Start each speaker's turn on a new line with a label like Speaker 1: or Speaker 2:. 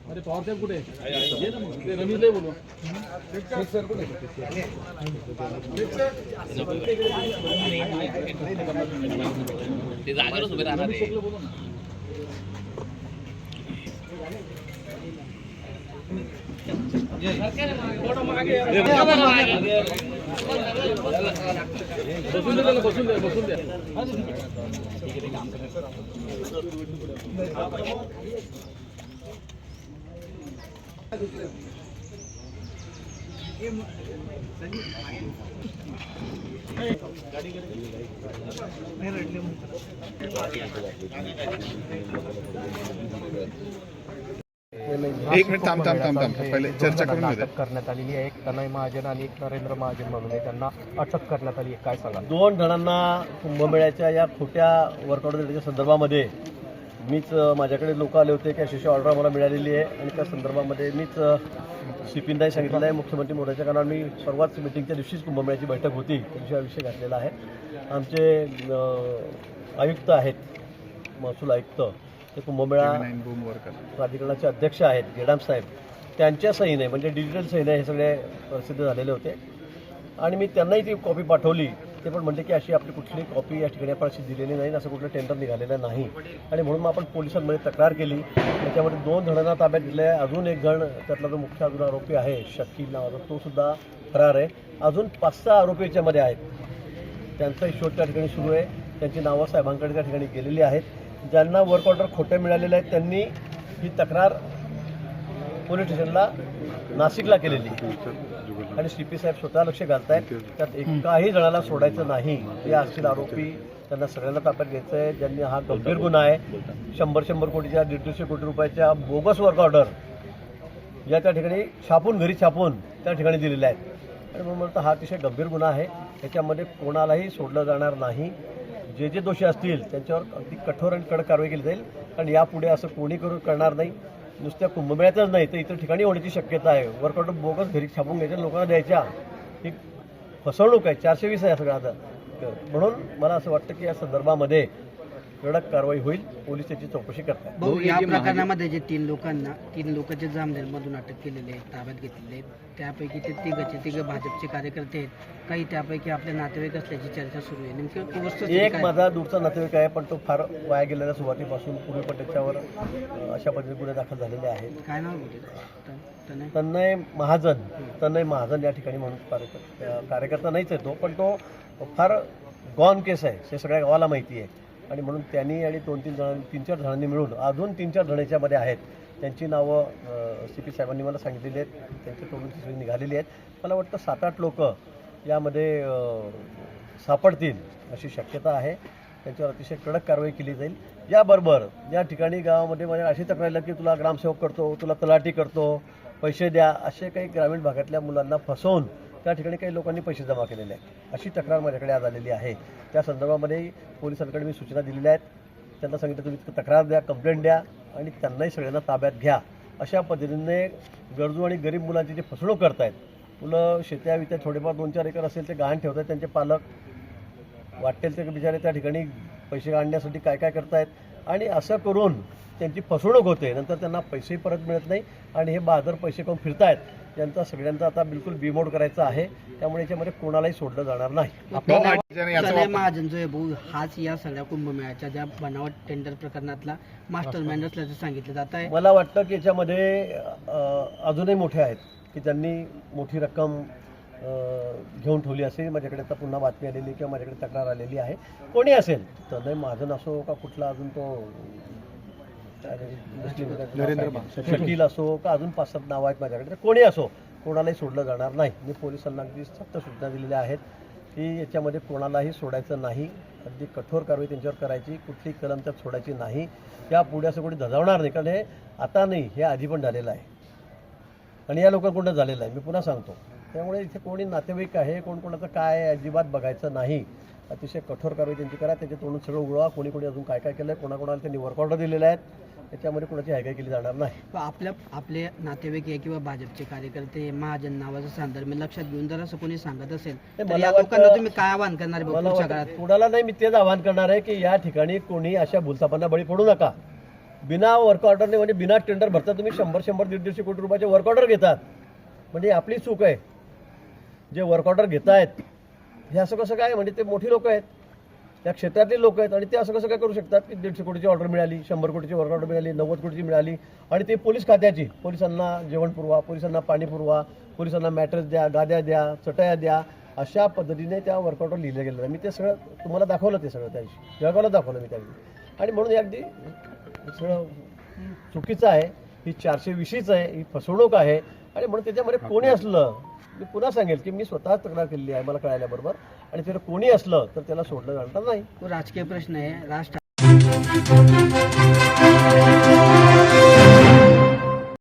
Speaker 1: अरे पॉवर कुठे ये ना मग रमेशला बोलवा सर कुठे ते जागेवरच उभे राहणार आहे. बसून द्या
Speaker 2: एक मिनिट थांब पहिले चर्चा करून
Speaker 3: अटक करण्यात आलेली आहे. एक तनय महाजन आणि एक नरेंद्र महाजन म्हणून आहे, त्यांना अटक करण्यात आली आहे. काय सांगा?
Speaker 4: 2 जणांना कुंभमेळ्याच्या या खोट्या वर्कआउटच्या संदर्भामध्ये मीच माझ्याकडे लोक आले होते की अशी ऑर्डर मला मिळालेली आहे आणि त्या संदर्भामध्ये मीच CPंनाही सांगितलं आहे. मुख्यमंत्री मोदीच्या कारण मी सर्वात मिटिंगच्या दिवशीच कुंभमेळ्याची बैठक होती त्या दिवशी हा विषय घातलेला आहे. आमचे आयुक्त आहेत, महसूल आयुक्त, ते कुंभमेळा प्राधिकरणाचे अध्यक्ष आहेत गेडाम साहेब, त्यांच्या सहीने म्हणजे डिजिटल सहीने हे सगळे प्रसिद्ध झालेले होते आणि मी त्यांनाही ती कॉपी पाठवली. ते पण म्हणते की अशी आपली कुठली कॉपी या ठिकाणी आपण अशी दिलेली नाही, असं कुठलं टेंडर निघालेलं नाही आणि म्हणून मग आपण पोलिसांमध्ये तक्रार केली. त्याच्यामध्ये 2 जणांना ताब्यात दिले आहे. अजून एक जण त्यातला जो मुख्य अजून आरोपी आहे शकील नावाचा, तो सुद्धा फरार आहे. अजून 5-6 आरोपी याच्यामध्ये आहेत. त्यांचाही शोध त्या ठिकाणी सुरू आहे. त्यांची नावं साहेबांकडे त्या ठिकाणी गेलेली आहेत. ज्यांना वर्क ऑर्डर खोटे मिळालेले आहेत त्यांनी ही तक्रार पोलीस स्टेशनला नाशिकला केलेली आणि CP साहेब स्वतः लक्ष घालत आहेत. त्यात एकाही जणाला सोडायचं नाही. हे असतील आरोपी, त्यांना सगळ्यांना ताब्यात घ्यायचं आहे. ज्यांनी हा गंभीर गुन्हा आहे, 100 कोटीच्या 150 कोटी रुपयाच्या बोगस वर्क ऑर्डर या त्या ठिकाणी घरी छापून त्या ठिकाणी दिलेल्या आहेत आणि म्हणून म्हणतो हा अतिशय गंभीर गुन्हा आहे. याच्यामध्ये कोणालाही सोडलं जाणार नाही. जे दोषी असतील त्यांच्यावर अगदी कठोर आणि कडक कारवाई केली जाईल आणि यापुढे असं कोणी करणार नाही. नुसत्या कुंभमेळ्यातच नाही तर इतर ठिकाणी होण्याची शक्यता आहे. वर्कआउट बोगस घरी छापून घ्यायच्या, लोकांना द्यायच्या, ही फसवणूक आहे. 420 आहे सगळं आता. म्हणून मला असं वाटतं की या संदर्भामध्ये कडक कारवाई होईल. पोलीस त्याची चौकशी करतात.
Speaker 5: भाऊ, या प्रकरणामध्ये जे 3 लोकांचे जामनेरमधून अटक केलेले आहेत, ताब्यात घेतलेले आहेत, त्यापैकी ते तिघ भाजपचे कार्यकर्ते आहेत. काही त्यापैकी आपले नातेवाईक असल्याची चर्चा सुरू आहे. नेमकं
Speaker 4: एक माझा दूरचा नातेवाईक आहे, पण तो फार वाया गेलेल्या सुरुवातीपासून पूर्वी पण त्याच्यावर अशा पद्धतीने गुन्हे दाखल झालेले आहेत.
Speaker 5: काय नाव होते?
Speaker 4: तनय महाजन या ठिकाणी म्हणून कार्यकर्ता नाहीच आहे तो, पण तो फार गॉन केस आहे हे सगळ्या गावाला माहिती आहे आणि म्हणून त्यांनी आणि 3-4 जणांनी मिळून अजून 3-4 जण याच्यामध्ये आहेत. त्यांची नावं CP साहेबांनी मला सांगितलेली आहेत. त्यांच्या तोडून निघालेली आहेत. मला वाटतं 7-8 लोक यामध्ये सापडतील अशी शक्यता आहे. त्यांच्यावर अतिशय कडक कारवाई केली जाईल. याबरोबर या ठिकाणी गावामध्ये माझ्या अशी तक्रार आली की तुला ग्रामसेवक करतो, तुला तलाठी करतो, पैसे द्या, असे काही ग्रामीण भागातल्या मुलांना फसवून त्या ठिकाणी काही लोकांनी पैसे जमा केलेले आहेत. अशी तक्रार माझ्याकडे आज आलेली आहे. त्या संदर्भामध्ये पोलिसांकडे मी सूचना दिलेल्या आहेत. त्यांना सांगितलं तुम्ही तक्रार द्या, कंप्लेंट द्या आणि त्यांनाही सगळ्यांना ताब्यात घ्या. अशा पद्धतीने गरजू आणि गरीब मुलांची जी फसवणूक करतायत, मुलं शेत्या थोडेफार 2-4 एकर असेल ते गहाण ठेवतात, त्यांचे पालक वाटेल ते बिचारे त्या ठिकाणी पैसे आणण्यासाठी काय करतायत आणि असं करून त्यांची फसवणूक होते. नंतर त्यांना पैसेही परत मिळत नाही आणि हे बहादर पैसे करून फिरतायत. यांचा सगळ्यांचा आता बिलकुल बिमोड करायचा आहे. त्यामुळे याच्यामध्ये कोणालाही सोडलं जाणार नाही.
Speaker 5: तनय महाजन जो आहे भाऊ, हाच या सगळ्या कुंभमेळ्याच्या ज्या बनावट टेंडर प्रकरणातला मास्टरमाइंड असल्याचं सांगितलं जात आहे.
Speaker 4: मला वाटतं की याच्यामध्ये अजूनही मोठे आहेत की त्यांनी मोठी रक्कम घेऊन ठेवली असेल. माझ्याकडे आता पुन्हा बातमी आलेली किंवा माझ्याकडे तक्रार आलेली आहे. कोणी असेल, तनय महाजन असो का कुठला अजून तो शकील असो का अजून 5-7 नावं आहेत माझ्याकडे, तर कोणी असो कोणालाही सोडलं जाणार नाही. मी पोलिसांना अगदी सक्त सूचना दिलेल्या आहेत की याच्यामध्ये कोणालाही सोडायचं नाही. अगदी कठोर कारवाई त्यांच्यावर करायची, कुठली कलम त्यात सोडायची नाही. यापुढे असं कोणी धजावणार नाही, कारण हे आता नाही, हे आधी पण झालेलं आहे आणि या लोकांकडून झालेलं आहे. मी पुन्हा सांगतो. त्यामुळे इथे कोणी नातेवाईक आहे, कोण कोणाचं काय अजिबात बघायचं नाही. अतिशय कठोर कारवाई त्यांची करा, त्याच्या तोंडून सगळं उघडवा. कोणी कोणी अजून काय काय केलं आहे, कोणाकोणाला त्यांनी वर्क ऑर्डर दिलेले आहेत, त्याच्यामध्ये कोणाची हायगाय केली जाणार नाही.
Speaker 5: आपले नातेवाईक आहे किंवा भाजपचे कार्यकर्ते महाजन नावाचा संदर्भ लक्षात घेऊन जर असं कोणी सांगत असेल तर
Speaker 4: मला
Speaker 5: या
Speaker 4: वाटतं-
Speaker 5: लोकांना तुम्ही काय आवाहन करणार आहे
Speaker 4: मला
Speaker 5: पुढच्या
Speaker 4: वाटतं
Speaker 5: काळात?
Speaker 4: कुणाला नाही, मी तेच आवाहन करणार आहे की या ठिकाणी कोणी अशा भूलथापांना बळी पडू नका. बिना वर्क ऑर्डरने म्हणजे बिना टेंडर भरता तुम्ही 100-150 कोटी रुपयाचे वर्क ऑर्डर घेतात, म्हणजे आपली चूक आहे. जे वर्क ऑर्डर घेत आहेत हे असं कसं काय, म्हणजे ते मोठी लोक आहेत, त्या क्षेत्रातली लोक आहेत, आणि ते असं कसं काय करू शकतात की 150 कोटीची ऑर्डर मिळाली, 100 कोटीची वर्क ऑर्डर मिळाली, 90 कोटीची मिळाली, आणि ते पोलीस खात्याची, पोलिसांना जेवण पुरवा, पोलिसांना पाणी पुरवा, पोलिसांना मॅट्रेस द्या, गाद्या द्या, चटया द्या, अशा पद्धतीने त्या वर्क ऑर्डर लिहिलं गेलं आहे. मी ते सगळं तुम्हाला दाखवलं, ते सगळं त्या दिवशी जगाला दाखवलं मी त्या दिवशी. आणि म्हणून हे अगदी सगळं चुकीचं आहे, ही 420 आहे, ही फसवणूक आहे. आणि म्हणून त्याच्यामध्ये कोणी असलं, मी पुन्हा सांगेल की मी स्वतः तक्रार केलेली आहे मला कळाल्याबरोबर, आणि त्याला कोणी असलं तर त्याला सोडलं जाणार नाही.
Speaker 5: तो राजकीय प्रश्न आहे.